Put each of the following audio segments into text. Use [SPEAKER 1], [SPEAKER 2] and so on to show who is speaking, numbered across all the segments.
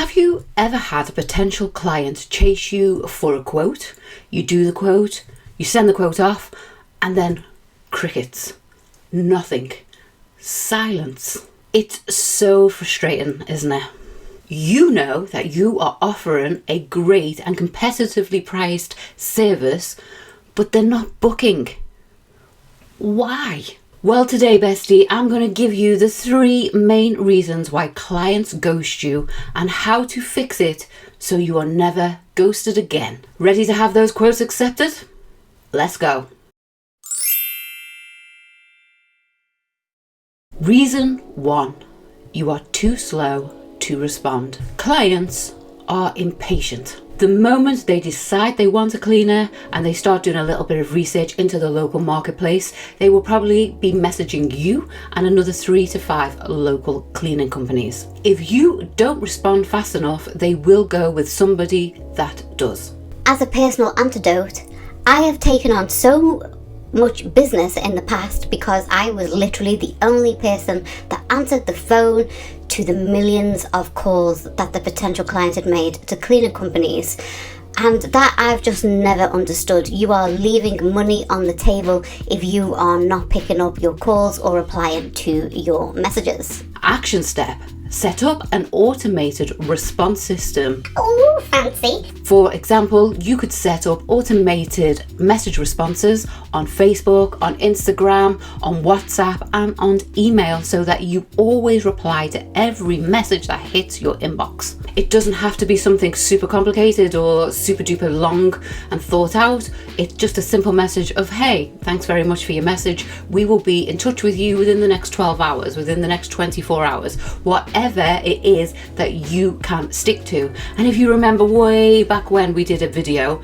[SPEAKER 1] Have you ever had a potential client chase you for a quote? You do the quote, you send the quote off, and then crickets. Nothing. Silence. It's so frustrating, isn't it? You know that you are offering a great and competitively priced service, but they're not booking. Why? Well, today, bestie, I'm going to give you the 3 main reasons why clients ghost you and how to fix it so you are never ghosted again. Ready to have those quotes accepted? Let's go. Reason 1. You are too slow to respond. Clients are impatient. The moment they decide they want a cleaner and they start doing a little bit of research into the local marketplace, they will probably be messaging you and another 3 to 5 local cleaning companies. If you don't respond fast enough, they will go with somebody that does.
[SPEAKER 2] As a personal antidote, I have taken on so much business in the past because I was literally the only person that answered the phone to the millions of calls that the potential client had made to cleaning companies, and that I've just never understood. You are leaving money on the table if you are not picking up your calls or replying to your messages.
[SPEAKER 1] Action step. Set up an automated response system.
[SPEAKER 2] Oh, fancy.
[SPEAKER 1] For example, you could set up automated message responses on Facebook, on Instagram, on WhatsApp, and on email so that you always reply to every message that hits your inbox. It doesn't have to be something super complicated or super duper long and thought out. It's just a simple message of, hey, thanks very much for your message. We will be in touch with you within the next 12 hours, within the next 24 hours, whatever it is that you can stick to. And if you remember way back when we did a video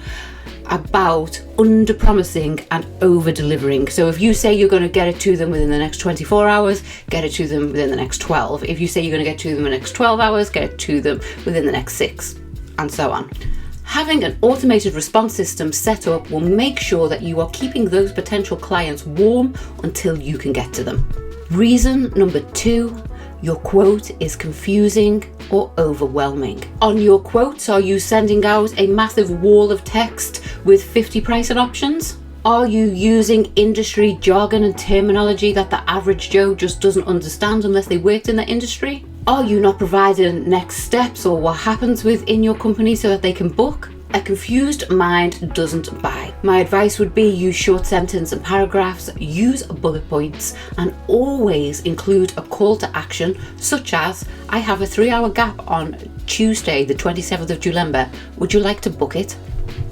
[SPEAKER 1] about under promising and over delivering. So if you say you're going to get it to them within the next 24 hours, get it to them within the next 12. If you say you're going to get to them in the next 12 hours, get it to them within the next 6, and so on. Having an automated response system set up will make sure that you are keeping those potential clients warm until you can get to them. Reason number 2. Your quote is confusing or overwhelming. On your quotes, are you sending out a massive wall of text with 50 pricing options? Are you using industry jargon and terminology that the average Joe just doesn't understand unless they worked in the industry? Are you not providing next steps or what happens within your company so that they can book? A confused mind doesn't buy. My advice would be use short sentence and paragraphs, use bullet points, and always include a call to action, such as, I have a 3-hour gap on Tuesday, the 27th of July. Would you like to book it?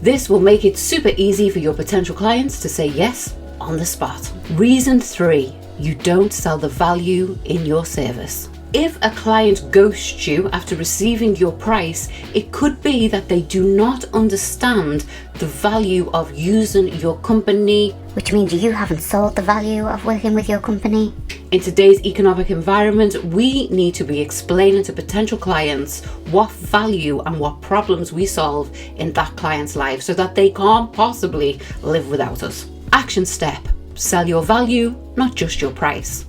[SPEAKER 1] This will make it super easy for your potential clients to say yes on the spot. Reason 3, you don't sell the value in your service. If a client ghosts you after receiving your price, it could be that they do not understand the value of using your company.
[SPEAKER 2] Which means you haven't sold the value of working with your company.
[SPEAKER 1] In today's economic environment, we need to be explaining to potential clients what value and what problems we solve in that client's life so that they can't possibly live without us. Action step. Sell your value, not just your price.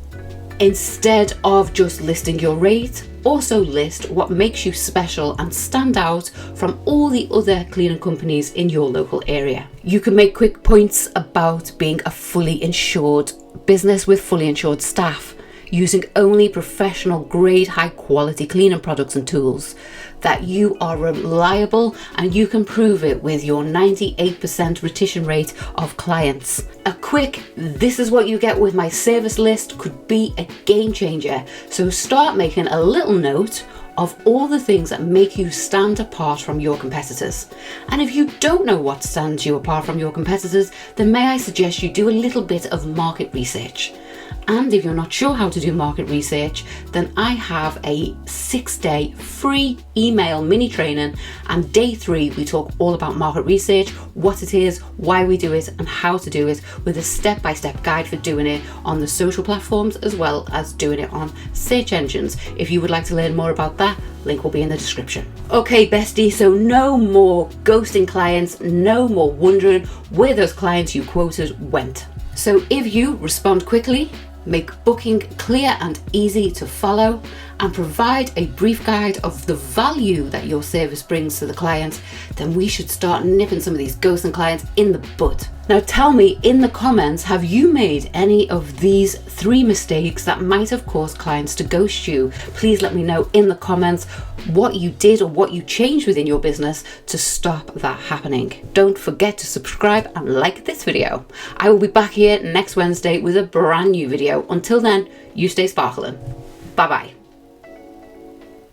[SPEAKER 1] Instead of just listing your rate, also list what makes you special and stand out from all the other cleaning companies in your local area. You can make quick points about being a fully insured business with fully insured staff, using only professional grade high quality cleaning products and tools, that you are reliable and you can prove it with your 98% retention rate of clients. A quick, this is what you get with my service list could be a game changer. So start making a little note of all the things that make you stand apart from your competitors. And if you don't know what stands you apart from your competitors, then may I suggest you do a little bit of market research. And if you're not sure how to do market research, then I have a 6-day free email mini training, and day 3 we talk all about market research, what it is, why we do it, and how to do it, with a step-by-step guide for doing it on the social platforms as well as doing it on search engines. If you would like to learn more about that, link will be in the description. Okay, bestie, so no more ghosting clients, no more wondering where those clients you quoted went. So if you respond quickly, make booking clear and easy to follow, and provide a brief guide of the value that your service brings to the client, then we should start nipping some of these ghosting clients in the bud. Now tell me in the comments, have you made any of these 3 mistakes that might have caused clients to ghost you? Please let me know in the comments what you did or what you changed within your business to stop that happening. Don't forget to subscribe and like this video. I will be back here next Wednesday with a brand new video. Until then, you stay sparkling. Bye bye.